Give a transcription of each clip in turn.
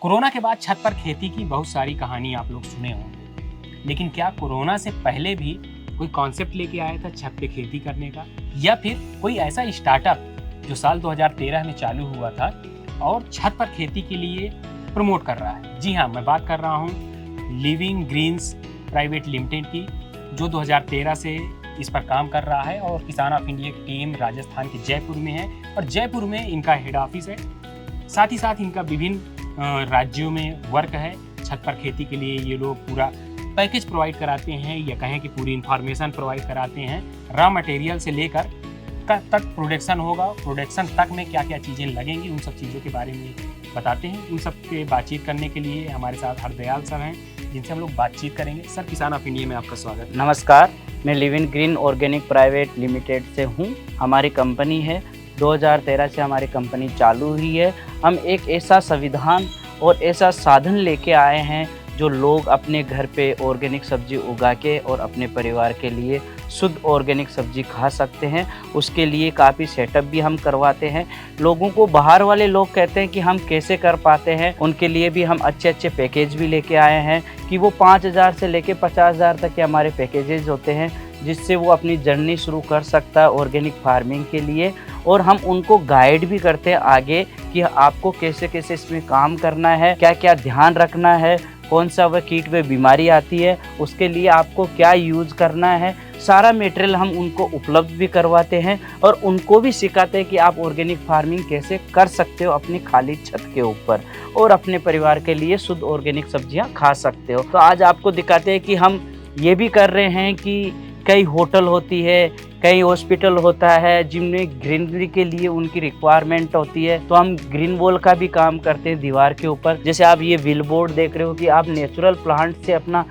Corona के बाद छत पर खेती की बहुत सारी कहानी आप लोग सुने होंगे, लेकिन क्या कोरोना से पहले भी कोई कॉन्सेप्ट लेके आया था छत पे खेती करने का, या फिर कोई ऐसा स्टार्टअप जो साल 2013 में चालू हुआ था और छत पर खेती के लिए प्रमोट कर रहा है? जी हाँ, मैं बात कर रहा हूँ लिविंग ग्रीन्स प्राइवेट लिमिटेड की, जो 2013 से इस पर काम कर रहा है और किसान ऑफ इंडिया की टीम राजस्थान के जयपुर में है और जयपुर में इनका हेड ऑफिस है। साथ ही साथ इनका विभिन्न राज्यों में वर्क है। छत पर खेती के लिए ये लोग पूरा पैकेज प्रोवाइड कराते हैं, या कहें कि पूरी इंफॉर्मेशन प्रोवाइड कराते हैं। रॉ मटेरियल से लेकर तक प्रोडक्शन होगा, प्रोडक्शन तक में क्या क्या चीज़ें लगेंगी, उन सब चीज़ों के बारे में बताते हैं। उन सब के बातचीत करने के लिए हमारे साथ हरदयाल सर हैं, जिनसे हम लोग बातचीत करेंगे। सर, किसान ऑफ इंडिया में आपका स्वागत है। नमस्कार, मैं living green organic private limited से हूँ। हमारी कंपनी है, 2013 से हमारी कंपनी चालू हुई है। हम एक ऐसा संविधान और ऐसा साधन लेके आए हैं जो लोग अपने घर पे ऑर्गेनिक सब्जी उगा के और अपने परिवार के लिए शुद्ध ऑर्गेनिक सब्जी खा सकते हैं। उसके लिए काफ़ी सेटअप भी हम करवाते हैं। लोगों को, बाहर वाले लोग कहते हैं कि हम कैसे कर पाते हैं, उनके लिए भी हम अच्छे अच्छे पैकेज भी लेके आए हैं कि वो 5,000 से लेके 50,000 तक के हमारे पैकेजेस होते हैं, जिससे वो अपनी जर्नी शुरू कर सकता है ऑर्गेनिक फार्मिंग के लिए। और हम उनको गाइड भी करते हैं आगे कि आपको कैसे कैसे इसमें काम करना है, क्या क्या ध्यान रखना है, कौन सा वह कीट व बीमारी आती है, उसके लिए आपको क्या यूज़ करना है। सारा मटेरियल हम उनको उपलब्ध भी करवाते हैं और उनको भी सिखाते हैं कि आप ऑर्गेनिक फार्मिंग कैसे कर सकते हो अपनी खाली छत के ऊपर और अपने परिवार के लिए शुद्ध ऑर्गेनिक सब्जियां खा सकते हो। तो आज आपको दिखाते हैं कि हम ये भी कर रहे हैं कि कई होटल होती है, कई हॉस्पिटल होता है जिनमें ग्रीनरी के लिए उनकी रिक्वायरमेंट होती है, तो हम ग्रीन वॉल का भी काम करते हैं दीवार के ऊपर। जैसे आप ये बिल बोर्ड देख रहे हो कि आप नेचुरल प्लांट से अपना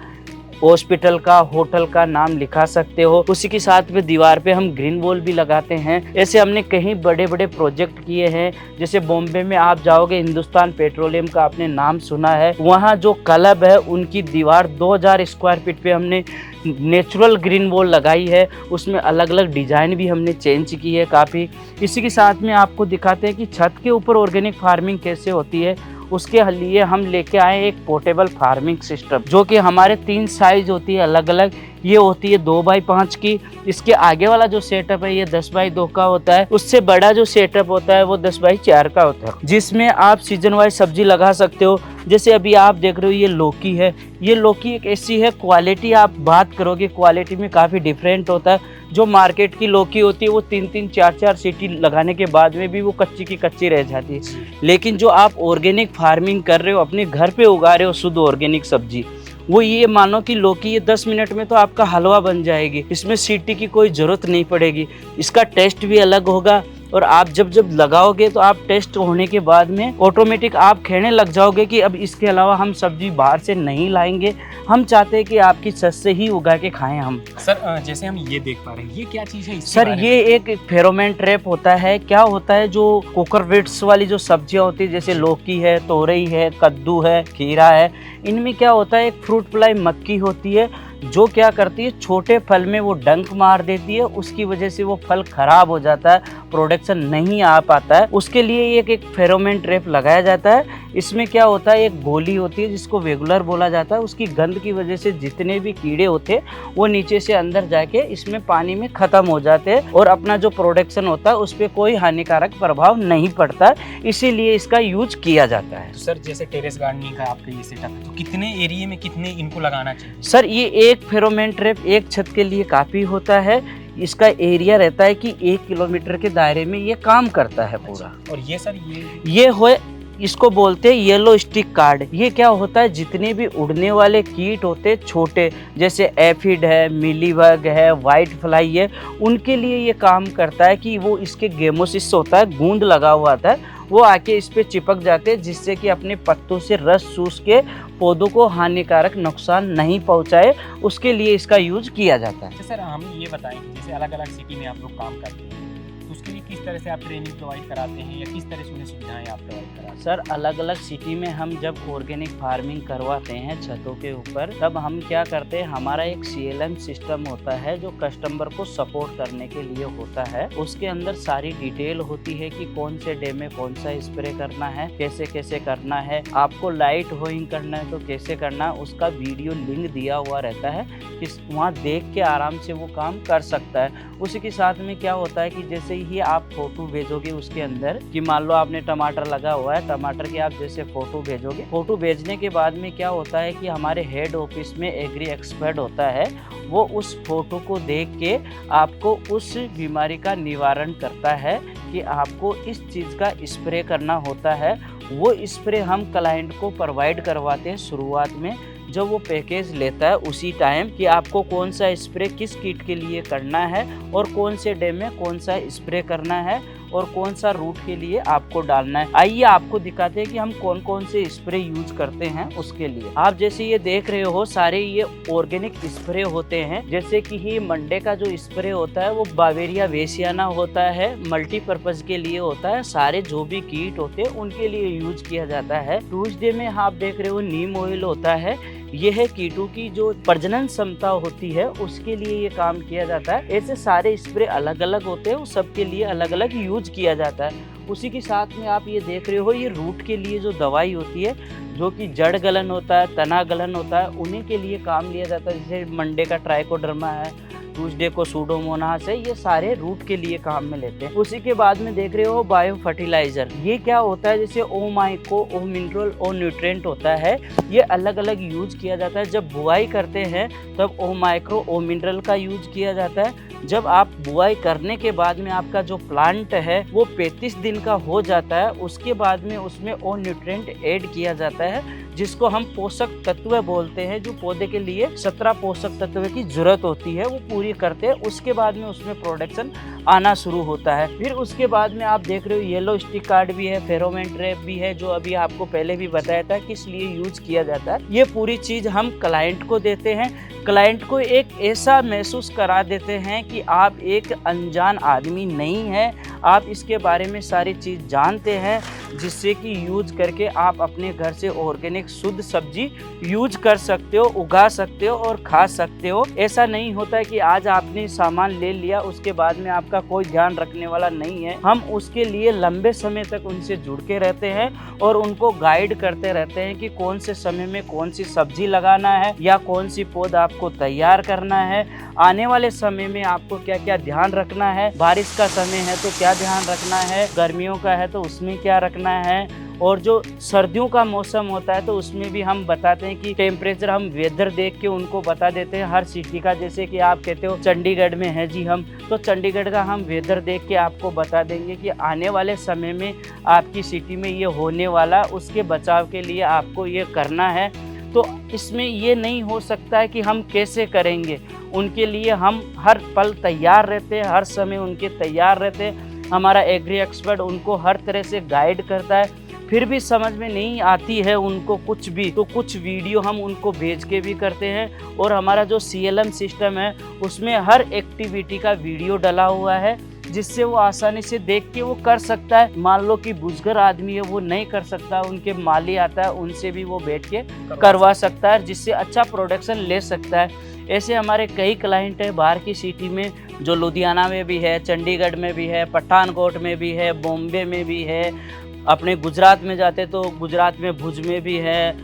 हॉस्पिटल का, होटल का नाम लिखा सकते हो। उसी के साथ में दीवार पे हम ग्रीन वॉल भी लगाते हैं। ऐसे हमने कहीं बड़े बड़े प्रोजेक्ट किए हैं। जैसे बॉम्बे में आप जाओगे, हिंदुस्तान पेट्रोलियम का आपने नाम सुना है, वहाँ जो क्लब है उनकी दीवार 2000 स्क्वायर फीट पे हमने नेचुरल ग्रीन वॉल लगाई है। उसमें अलग अलग डिज़ाइन भी हमने चेंज की है काफ़ी। इसी के साथ में आपको दिखाते हैं कि छत के ऊपर ऑर्गेनिक फार्मिंग कैसे होती है। उसके लिए हम लेके आए एक पोर्टेबल फार्मिंग सिस्टम, जो कि हमारे 3 साइज होती है अलग अलग। ये होती है 2x5 की। इसके आगे वाला जो सेटअप है ये 10x2 का होता है। उससे बड़ा जो सेटअप होता है वो 10x4 का होता है, जिसमें आप सीजन वाइज सब्जी लगा सकते हो। जैसे अभी आप देख रहे हो ये लौकी है। ये लौकी एक ऐसी है, क्वालिटी आप बात करोगे, क्वालिटी में काफ़ी डिफरेंट होता है। जो मार्केट की लौकी होती है वो 3-3, 4-4 सीटी लगाने के बाद में भी वो कच्ची की कच्ची रह जाती है। लेकिन जो आप ऑर्गेनिक फार्मिंग कर रहे हो, अपने घर पे उगा रहे हो शुद्ध ऑर्गेनिक सब्जी, वो ये मानो कि लौकी ये 10 मिनट में तो आपका हलवा बन जाएगी। इसमें सीटी की कोई ज़रूरत नहीं पड़ेगी। इसका टेस्ट भी अलग होगा और आप जब लगाओगे तो आप टेस्ट होने के बाद में ऑटोमेटिक आप कहने लग जाओगे कि अब इसके अलावा हम सब्जी बाहर से नहीं लाएंगे। हम चाहते हैं कि आपकी छत से ही उगा के खाएं हम। सर, जैसे हम ये देख पा रहे हैं, ये क्या चीज़ है? सर, ये एक फेरोमोन ट्रैप होता है। क्या होता है, जो कोकोरविट्स वाली जो सब्जियां होती है, जैसे लौकी है, तोरई है, कद्दू है, खीरा है, इनमें क्या होता है, एक फ्रूट फ्लाई मक्खी होती है जो क्या करती है, छोटे फल में वो डंक मार देती है। उसकी वजह से वो फल खराब हो जाता है, प्रोडक्शन नहीं आ पाता है। उसके लिए एक फेरोमोन ट्रैप लगाया जाता है। इसमें क्या होता है, एक गोली होती है जिसको वेगुलर बोला जाता है। उसकी गंध की वजह से जितने भी कीड़े होते हैं वो नीचे से अंदर जाके इसमें पानी में ख़त्म हो जाते हैं और अपना जो प्रोडक्शन होता है उस पर कोई हानिकारक प्रभाव नहीं पड़ता है। इसीलिए इसका यूज किया जाता है। तो सर, जैसे टेरेस गार्डनिंग का आपका ये सेटअप है, तो कितने एरिया में कितने इनको लगाना चाहिए? सर, ये एक फेरोमोन ट्रैप एक छत के लिए काफ़ी होता है। इसका एरिया रहता है कि 1 किलोमीटर के दायरे में ये काम करता है पूरा। और ये सर, ये हो, इसको बोलते हैं येलो स्टिक कार्ड। ये क्या होता है, जितने भी उड़ने वाले कीट होते हैं छोटे, जैसे एफिड है, मिलीबग है, वाइट फ्लाई है, उनके लिए ये काम करता है कि वो इसके गेमोसिस होता है, गूंद लगा हुआ आता है, वो आके इस पे चिपक जाते हैं, जिससे कि अपने पत्तों से रस चूस के पौधों को हानिकारक नुकसान नहीं पहुंचाए। उसके लिए इसका यूज किया जाता है। सर, हम ये बताएं कि जैसे अलग अलग सिटी में आप लोग काम करते हैं, उसके लिए किस तरह से आप ट्रेनिंग प्रोवाइड कराते हैं या किस तरह से उन्हें सुविधाएं आप प्रोवाइड कराते हैं? सर अलग अलग सिटी में हम जब ऑर्गेनिक फार्मिंग करवाते हैं छतों के ऊपर, तब हम क्या करते हैं, हमारा एक CLM सिस्टम होता है जो कस्टमर को सपोर्ट करने के लिए होता है। उसके अंदर सारी डिटेल होती है कि कौन से डे में कौन सा स्प्रे करना है, कैसे कैसे करना है, आपको लाइट होइंग करना है तो कैसे करना है, उसका वीडियो लिंक दिया हुआ रहता है कि वहाँ देख के आराम से वो काम कर सकता है। उसी के साथ में क्या होता है कि जैसे ही आप फोटो भेजोगे उसके अंदर, कि मान लो आपने टमाटर लगा हुआ है, टमाटर की आप जैसे फोटो भेजोगे, फोटो भेजने के बाद में क्या होता है कि हमारे हेड ऑफिस में एग्री एक्सपर्ट होता है, वो उस फोटो को देख के आपको उस बीमारी का निवारण करता है कि आपको इस चीज़ का स्प्रे करना होता है। वो स्प्रे हम क्लाइंट को प्रोवाइड करवाते हैं शुरुआत में, जब वो पैकेज लेता है उसी टाइम, कि आपको कौन सा स्प्रे किस कीट के लिए करना है और कौन से डे में कौन सा स्प्रे करना है और कौन सा रूट के लिए आपको डालना है। आइए आपको दिखाते हैं कि हम कौन कौन से स्प्रे यूज करते हैं उसके लिए। आप जैसे ये देख रहे हो सारे ये ऑर्गेनिक स्प्रे होते हैं। जैसे कि ये मंडे का जो स्प्रे होता है वो बावेरिया वेसियाना होता है, मल्टीपर्पज के लिए होता है, सारे जो भी कीट होते हैं उनके लिए यूज किया जाता है। ट्यूसडे में आप देख रहे हो नीम ऑयल होता है, ये है कीटों की जो प्रजनन क्षमता होती है उसके लिए ये काम किया जाता है। ऐसे सारे स्प्रे अलग अलग होते हैं, वो सबके लिए अलग अलग यूज किया जाता है। उसी के साथ में आप ये देख रहे हो ये रूट के लिए जो दवाई होती है, जो कि जड़ गलन होता है, तना गलन होता है, उन्हीं के लिए काम लिया जाता है। जैसे मंडे का ट्राइकोडर्मा है, ट्यूसडे को सूडोमोनास है, ये सारे रूट के लिए काम में लेते हैं। उसी के बाद में देख रहे हो बायो फर्टिलाइजर, ये क्या होता है, जैसे ओ माइक्रो, ओ मिनरल, ओ न्यूट्रिएंट होता है, ये अलग अलग यूज किया जाता है। जब बुआई करते हैं तब ओ माइक्रो, ओ मिनरल का यूज किया जाता है। जब आप बुआई करने के बाद में आपका जो प्लांट है वो 35 दिन का हो जाता है, उसके बाद में उसमें ओ न्यूट्रिएंट ऐड किया जाता है, जिसको हम पोषक तत्व बोलते हैं। जो पौधे के लिए 17 पोषक तत्व की जरूरत होती है वो पूरी करते हैं। उसके बाद में उसमें प्रोडक्शन आना शुरू होता है। फिर उसके बाद में आप देख रहे हो येलो स्टिक कार्ड भी है, फेरोमोन ट्रैप भी है, जो अभी आपको पहले भी बताया था किस लिए यूज किया जाता है। ये पूरी चीज हम क्लाइंट को देते हैं। क्लाइंट को एक ऐसा महसूस करा देते हैं कि आप एक अनजान आदमी नहीं हैं, आप इसके बारे में सारी चीज़ जानते हैं, जिससे कि यूज करके आप अपने घर से ऑर्गेनिक शुद्ध सब्जी यूज कर सकते हो, उगा सकते हो और खा सकते हो। ऐसा नहीं होता है कि आज आपने सामान ले लिया उसके बाद में आपका कोई ध्यान रखने वाला नहीं है। हम उसके लिए लंबे समय तक उनसे जुड़ के रहते हैं और उनको गाइड करते रहते हैं कि कौन से समय में कौन सी सब्जी लगाना है या कौन सी पौधा आपको तैयार करना है, आने वाले समय में आपको क्या क्या ध्यान रखना है, बारिश का समय है तो क्या ध्यान रखना है, गर्मियों का है तो उसमें क्या रखना है, और जो सर्दियों का मौसम होता है तो उसमें भी हम बताते हैं कि टेम्परेचर हम वेदर देख के उनको बता देते हैं हर सिटी का। जैसे कि आप कहते हो चंडीगढ़ में है जी हम, तो चंडीगढ़ का हम वेदर देख के आपको बता देंगे कि आने वाले समय में आपकी सिटी में ये होने वाला, उसके बचाव के लिए आपको ये करना है। तो इसमें ये नहीं हो सकता है कि हम कैसे करेंगे, उनके लिए हम हर पल तैयार रहते हैं, हर समय उनके तैयार रहते हैं। हमारा एग्री एक्सपर्ट उनको हर तरह से गाइड करता है। फिर भी समझ में नहीं आती है उनको कुछ भी, तो कुछ वीडियो हम उनको भेज के भी करते हैं। और हमारा जो CLM सिस्टम है उसमें हर एक्टिविटी का वीडियो डला हुआ है, जिससे वो आसानी से देख के वो कर सकता है। मान लो कि बुजुर्ग आदमी है वो नहीं कर सकता, उनके माली आता है, उनसे भी वो बैठ के करवा सकता है, जिससे अच्छा प्रोडक्शन ले सकता है। ऐसे हमारे कई क्लाइंट है बाहर की सिटी में, जो लुधियाना में भी है, चंडीगढ़ में भी है, पठानकोट में भी है, बॉम्बे में भी है, अपने गुजरात में जाते तो गुजरात में भुज में भी है,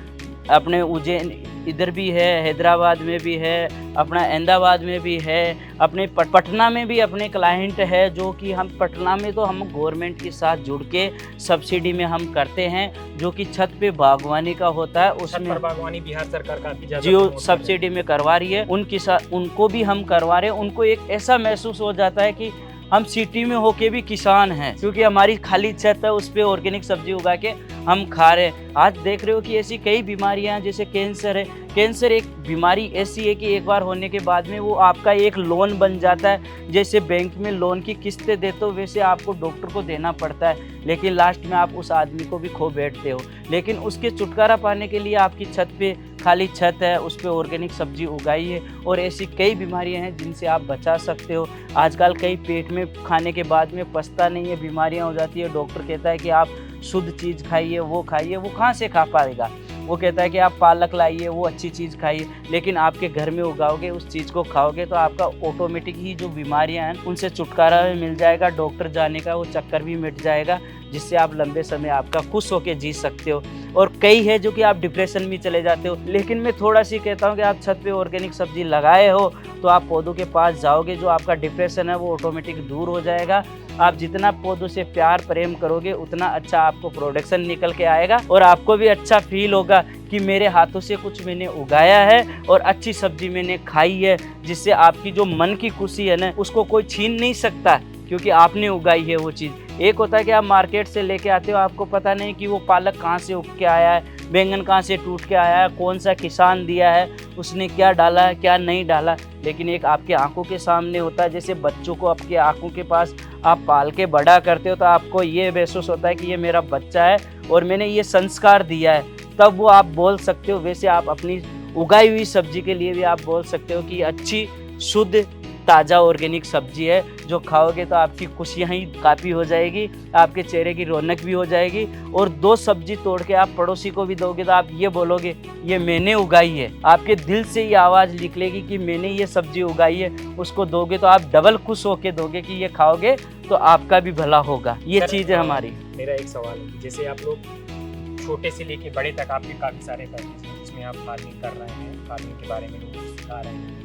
अपने उज्जैन इधर भी है, हैदराबाद में भी है, अपना अहमदाबाद में भी है, अपने पटना में भी अपने क्लाइंट है। जो कि हम पटना में तो हम गवर्नमेंट के साथ जुड़ के सब्सिडी में हम करते हैं, जो कि छत पे बागवानी का होता है, उसमें बागवानी बिहार सरकार का जियो सब्सिडी में करवा रही है, उनके साथ उनको भी हम करवा रहे हैं। उनको एक ऐसा महसूस हो जाता है कि हम सिटी में होके भी किसान हैं, क्योंकि हमारी खाली छत है, उस पे ऑर्गेनिक सब्जी उगा के हम खा रहे हैं। आज देख रहे हो कि ऐसी कई बीमारियां हैं, जैसे कैंसर है, कैंसर एक बीमारी ऐसी है कि एक बार होने के बाद में वो आपका एक लोन बन जाता है। जैसे बैंक में लोन की किस्तें देते हो वैसे आपको डॉक्टर को देना पड़ता है, लेकिन लास्ट में आप उस आदमी को भी खो बैठते हो। लेकिन उसके छुटकारा पाने के लिए आपकी छत पे खाली छत है, उस पर ऑर्गेनिक सब्जी उगाई है और ऐसी कई बीमारियां हैं जिनसे आप बचा सकते हो। आजकल कई पेट में खाने के बाद में पचता नहीं है, बीमारियां हो जाती है। डॉक्टर कहता है कि आप शुद्ध चीज़ खाइए, वो कहाँ से खा पाएगा। वो कहता है कि आप पालक लाइए, वो अच्छी चीज़ खाइए, लेकिन आपके घर में उगाओगे, उस चीज़ को खाओगे तो आपका ऑटोमेटिक ही जो बीमारियां हैं उनसे छुटकारा भी मिल जाएगा। डॉक्टर जाने का वो चक्कर भी मिट जाएगा, जिससे आप लंबे समय आपका खुश होकर जी सकते हो। और कई है जो कि आप डिप्रेशन में चले जाते हो। लेकिन मैं थोड़ा सी कहता हूँ कि आप छत पे ऑर्गेनिक सब्जी लगाए हो तो आप पौधों के पास जाओगे, जो आपका डिप्रेशन है वो ऑटोमेटिक दूर हो जाएगा। आप जितना पौधों से प्यार प्रेम करोगे उतना अच्छा आपको प्रोडक्शन निकल के आएगा और आपको भी अच्छा फील होगा कि मेरे हाथों से कुछ मैंने उगाया है और अच्छी सब्जी मैंने खाई है, जिससे आपकी जो मन की खुशी है ना उसको कोई छीन नहीं सकता, क्योंकि आपने उगाई है वो चीज़। एक होता है कि आप मार्केट से लेके आते हो, आपको पता नहीं कि वो पालक कहाँ से उग के आया है, बैंगन कहाँ से टूट के आया है, कौन सा किसान दिया है, उसने क्या डाला है क्या नहीं डाला। लेकिन एक आपके आंखों के सामने होता है। जैसे बच्चों को आपके आंखों के पास आप पाल के बड़ा करते हो तो आपको ये महसूस होता है कि ये मेरा बच्चा है और मैंने ये संस्कार दिया है, तब वो आप बोल सकते हो। वैसे आप अपनी उगाई हुई सब्जी के लिए भी आप बोल सकते हो कि अच्छी शुद्ध ताज़ा ऑर्गेनिक सब्जी है, जो खाओगे तो आपकी खुशियाँ ही काफ़ी हो जाएगी, आपके चेहरे की रौनक भी हो जाएगी। और 2 सब्जी तोड़ के आप पड़ोसी को भी दोगे तो आप ये बोलोगे ये मैंने उगाई है, आपके दिल से ये आवाज़ निकलेगी कि मैंने ये सब्जी उगाई है। उसको दोगे तो आप डबल खुश होके दोगे कि ये खाओगे तो आपका भी भला होगा। ये चीज़ है हमारी। मेरा एक सवाल है, जैसे आप लोग छोटे से लेके बड़े तक आपके काफ़ी सारे पैकेज हैं जिसमें आप फार्मिंग कर रहे हैं, फार्मिंग के बारे में लोगों को सिखा रहे हैं।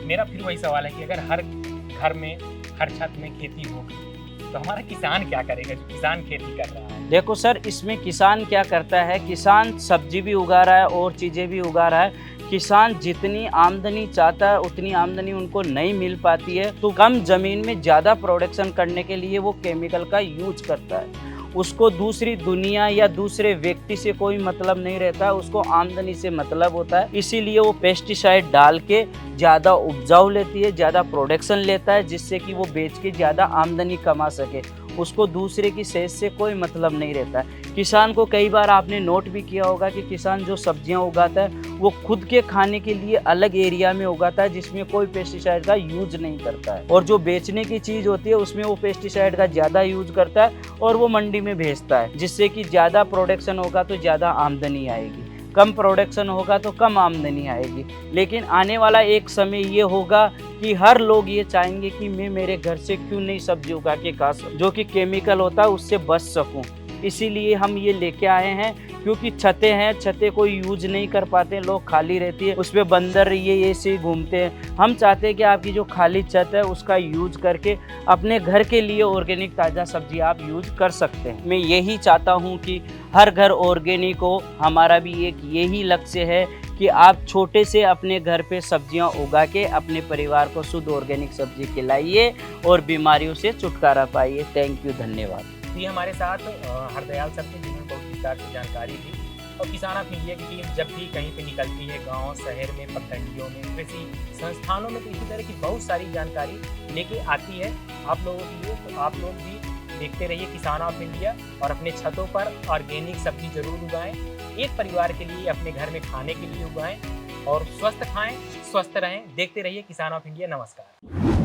मेरा फिर वही सवाल है कि अगर हर घर में हर छत में खेती होगी तो हमारा किसान क्या करेगा, जो किसान खेती कर रहा है। देखो सर, इसमें किसान क्या करता है, किसान सब्जी भी उगा रहा है और चीज़ें भी उगा रहा है। किसान जितनी आमदनी चाहता है उतनी आमदनी उनको नहीं मिल पाती है, तो कम ज़मीन में ज़्यादा प्रोडक्शन करने के लिए वो केमिकल का यूज करता है। उसको दूसरी दुनिया या दूसरे व्यक्ति से कोई मतलब नहीं रहता, उसको आमदनी से मतलब होता है। इसीलिए वो पेस्टिसाइड डाल के ज़्यादा उपजाऊ लेती है, ज़्यादा प्रोडक्शन लेता है, जिससे कि वो बेच के ज़्यादा आमदनी कमा सके। उसको दूसरे की सेहत से कोई मतलब नहीं रहता है। किसान को कई बार आपने नोट भी किया होगा कि किसान जो सब्जियां उगाता है वो खुद के खाने के लिए अलग एरिया में उगाता है, जिसमें कोई पेस्टिसाइड का यूज नहीं करता है। और जो बेचने की चीज़ होती है उसमें वो पेस्टिसाइड का ज़्यादा यूज करता है और वो मंडी में भेजता है, जिससे कि ज़्यादा प्रोडक्शन होगा तो ज़्यादा आमदनी आएगी, कम प्रोडक्शन होगा तो कम आमदनी आएगी। लेकिन आने वाला एक समय ये होगा कि हर लोग ये चाहेंगे कि मैं मेरे घर से क्यों नहीं सब्जी उगा के खा सकूं, जो कि केमिकल होता है उससे बच सकूं। इसीलिए हम ये लेके आए हैं, क्योंकि छतें हैं, छतें कोई यूज नहीं कर पाते, लोग खाली रहती है, उस पर बंदर ये ऐसे ही घूमते हैं। हम चाहते हैं कि आपकी जो खाली छत है उसका यूज करके अपने घर के लिए ऑर्गेनिक ताज़ा सब्जी आप यूज कर सकते हैं। मैं यही चाहता हूँ कि हर घर ऑर्गेनिक हो। हमारा भी एक यही लक्ष्य है कि आप छोटे से अपने घर पे सब्जियां उगा के अपने परिवार को शुद्ध ऑर्गेनिक सब्जी खिलाइए और बीमारियों से छुटकारा पाइए। थैंक यू, धन्यवाद। ये हमारे साथ हरदयाल सर थे, जिन्होंने बहुत विस्तार से जानकारी दी। और किसान ऑफ इंडिया की टीम जब भी कहीं पे निकलती है, गांव शहर में, प्रखंडियों में, कृषि संस्थानों में, तो इसी तरह की बहुत सारी जानकारी लेके आती है आप लोगों के लिए। तो आप लोग भी देखते रहिए किसान ऑफ इंडिया और अपने छतों पर ऑर्गेनिक सब्जी जरूर उगाएं। एक परिवार के लिए, अपने घर में खाने के लिए उगाएं और स्वस्थ खाएं, स्वस्थ रहें। देखते रहिए किसान ऑफ इंडिया। नमस्कार।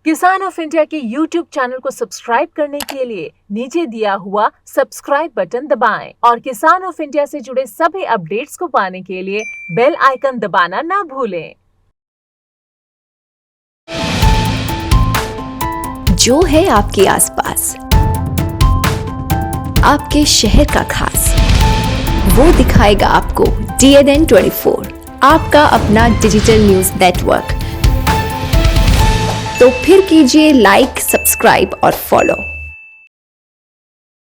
किसान ऑफ इंडिया के YouTube चैनल को सब्सक्राइब करने के लिए नीचे दिया हुआ सब्सक्राइब बटन दबाएं और किसान ऑफ इंडिया से जुड़े सभी अपडेट्स को पाने के लिए बेल आइकन दबाना ना भूलें। जो है आपके आसपास, आपके शहर का खास, वो दिखाएगा आपको DNN 24, आपका अपना डिजिटल न्यूज नेटवर्क। तो फिर कीजिए लाइक, सब्सक्राइब और फॉलो।